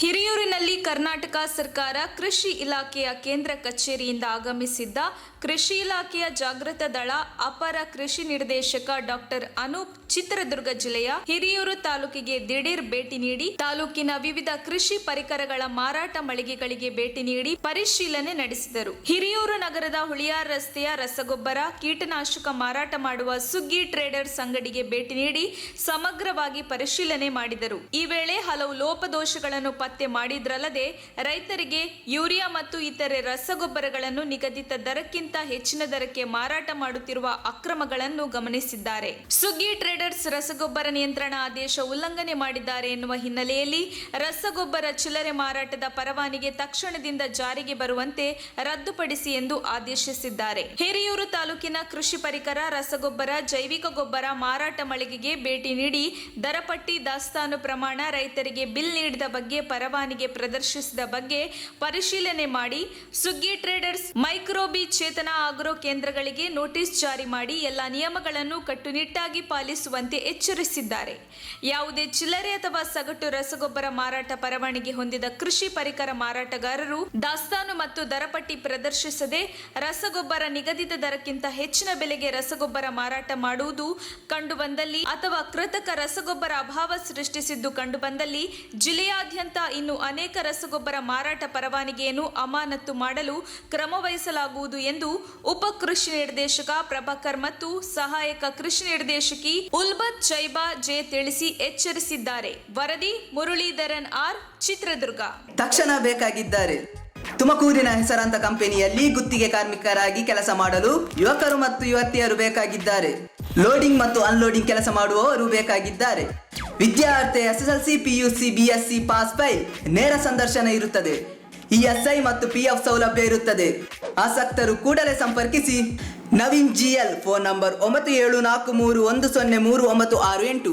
ಹಿರಿಯೂರಿನಲ್ಲಿ ಕರ್ನಾಟಕ ಸರ್ಕಾರ ಕೃಷಿ ಇಲಾಖೆಯ ಕೇಂದ್ರ ಕಚೇರಿಯಿಂದ ಆಗಮಿಸಿದ್ದ ಕೃಷಿ ಇಲಾಖೆಯ ಜಾಗೃತ ದಳ ಅಪರ ಕೃಷಿ ನಿರ್ದೇಶಕ ಡಾಕ್ಟರ್ ಅನೂಪ್ ಚಿತ್ರದುರ್ಗ ಜಿಲ್ಲೆಯ ಹಿರಿಯೂರು ತಾಲೂಕಿಗೆ ದಿಢೀರ್ ಭೇಟಿ ನೀಡಿ ತಾಲೂಕಿನ ವಿವಿಧ ಕೃಷಿ ಪರಿಕರಗಳ ಮಾರಾಟ ಮಳಿಗೆಗಳಿಗೆ ಭೇಟಿ ನೀಡಿ ಪರಿಶೀಲನೆ ನಡೆಸಿದರು. ಹಿರಿಯೂರು ನಗರದ ಹುಳಿಯಾರ್ ರಸ್ತೆಯ ರಸಗೊಬ್ಬರ, ಕೀಟನಾಶಕ ಮಾರಾಟ ಮಾಡುವ ಸುಗ್ಗಿ ಟ್ರೇಡರ್ಸ್ ಅಂಗಡಿಗೆ ಭೇಟಿ ನೀಡಿ ಸಮಗ್ರವಾಗಿ ಪರಿಶೀಲನೆ ಮಾಡಿದರು. ಈ ವೇಳೆ ಹಲವು ಲೋಪದೋಷಗಳನ್ನು ಪತ್ತೆ ಮಾಡಿದ್ರಲ್ಲದೆ ರೈತರಿಗೆ ಯೂರಿಯಾ ಮತ್ತು ಇತರೆ ರಸಗೊಬ್ಬರಗಳನ್ನು ನಿಗದಿತ ದರಕ್ಕಿಂತ ಹೆಚ್ಚಿನ ದರಕ್ಕೆ ಮಾರಾಟ ಮಾಡುತ್ತಿರುವ ಅಕ್ರಮಗಳನ್ನು ಗಮನಿಸಿದ್ದಾರೆ. ಸುಗ್ಗಿ ಟ್ರೇಡರ್ಸ್ ರಸಗೊಬ್ಬರ ನಿಯಂತ್ರಣ ಆದೇಶ ಉಲ್ಲಂಘನೆ ಮಾಡಿದ್ದಾರೆ ಎನ್ನುವ ಹಿನ್ನೆಲೆಯಲ್ಲಿ ರಸಗೊಬ್ಬರ ಚಿಲ್ಲರೆ ಮಾರಾಟದ ಪರವಾನಗಿ ತಕ್ಷಣದಿಂದ ಜಾರಿಗೆ ಬರುವಂತೆ ರದ್ದುಪಡಿಸಿ ಎಂದು ಆದೇಶಿಸಿದ್ದಾರೆ. ಹಿರಿಯೂರು ತಾಲೂಕಿನ ಕೃಷಿ ಪರಿಕರ, ರಸಗೊಬ್ಬರ, ಜೈವಿಕ ಗೊಬ್ಬರ ಮಾರಾಟ ಮಳಿಗೆಗೆ ಭೇಟಿ ನೀಡಿ ದರಪಟ್ಟಿ, ದಾಸ್ತಾನು ಪ್ರಮಾಣ, ರೈತರಿಗೆ ಬಿಲ್ ನೀಡಿದ ಬಗ್ಗೆ, ಪರವಾನಗಿ ಪ್ರದರ್ಶಿಸಿದ ಬಗ್ಗೆ ಪರಿಶೀಲನೆ ಮಾಡಿ ಸುಗ್ಗಿ ಟ್ರೇಡರ್ಸ್, ಮೈಕ್ರೋಬಿ, ಚೇತನ ಆಗ್ರೋ ಕೇಂದ್ರಗಳಿಗೆ ನೋಟಿಸ್ ಜಾರಿ ಮಾಡಿ ಎಲ್ಲಾ ನಿಯಮಗಳನ್ನು ಕಟ್ಟುನಿಟ್ಟಾಗಿ ಪಾಲಿಸುವಂತೆ ಎಚ್ಚರಿಸಿದ್ದಾರೆ. ಯಾವುದೇ ಚಿಲ್ಲರೆ ಅಥವಾ ಸಗಟು ರಸಗೊಬ್ಬರ ಮಾರಾಟ ಪರವಾನಗಿ ಹೊಂದಿದ ಕೃಷಿ ಪರಿಕರ ಮಾರಾಟಗಾರರು ದಾಸ್ತಾನು ಮತ್ತು ದರಪಟ್ಟಿ ಪ್ರದರ್ಶಿಸದೆ ರಸಗೊಬ್ಬರ ನಿಗದಿತ ದರಕ್ಕಿಂತ ಹೆಚ್ಚಿನ ಬೆಲೆಗೆ ರಸಗೊಬ್ಬರ ಮಾರಾಟ ಮಾಡುವುದು ಕಂಡುಬಂದಲ್ಲಿ ಅಥವಾ ಕೃತಕ ರಸಗೊಬ್ಬರ ಅಭಾವ ಸೃಷ್ಟಿಸಿದ್ದು ಕಂಡುಬಂದಲ್ಲಿ ಜಿಲ್ಲೆಯಾದ್ಯಂತ ಇನ್ನು ಅನೇಕ ರಸಗೊಬ್ಬರ ಮಾರಾಟ ಪರವಾನಗಿಯನ್ನು ಅಮಾನತು ಮಾಡಲು ಕ್ರಮ ವಹಿಸಲಾಗುವುದು ಎಂದು ಉಪ ಕೃಷಿ ನಿರ್ದೇಶಕ ಪ್ರಭಾಕರ್ ಮತ್ತು ಸಹಾಯಕ ಕೃಷಿ ನಿರ್ದೇಶಕಿ ಉಲ್ಬತ್ ಜೈಬಾ ಜೆ ತಿಳಿಸಿ ಎಚ್ಚರಿಸಿದ್ದಾರೆ. ವರದಿ ಮುರಳೀಧರನ್ ಆರ್, ಚಿತ್ರದುರ್ಗ. ತಕ್ಷಣ ಬೇಕಾಗಿದ್ದಾರೆ. ತುಮಕೂರಿನ ಹೆಸರಾಂತ ಕಂಪನಿಯಲ್ಲಿ ಗುತ್ತಿಗೆ ಕಾರ್ಮಿಕರಾಗಿ ಕೆಲಸ ಮಾಡಲು ಯುವಕರು ಮತ್ತು ಯುವತಿಯರು ಬೇಕಾಗಿದ್ದಾರೆ. ಲೋಡಿಂಗ್ ಮತ್ತು ಅನ್ಲೋಡಿಂಗ್ ಕೆಲಸ ಮಾಡುವವರು ಬೇಕಾಗಿದ್ದಾರೆ. ವಿದ್ಯಾರ್ಥಿ SSLC, PUC, BSc pass file. ನೇರ ಸಂದರ್ಶನ ಇರುತ್ತದೆ. ESI ಮತ್ತು PF ಸೌಲಭ್ಯ ಇರುತ್ತದೆ. ಆಸಕ್ತರು ಕೂಡಲೇ ಸಂಪರ್ಕಿಸಿ. Naveen GL, phone number 9743103968.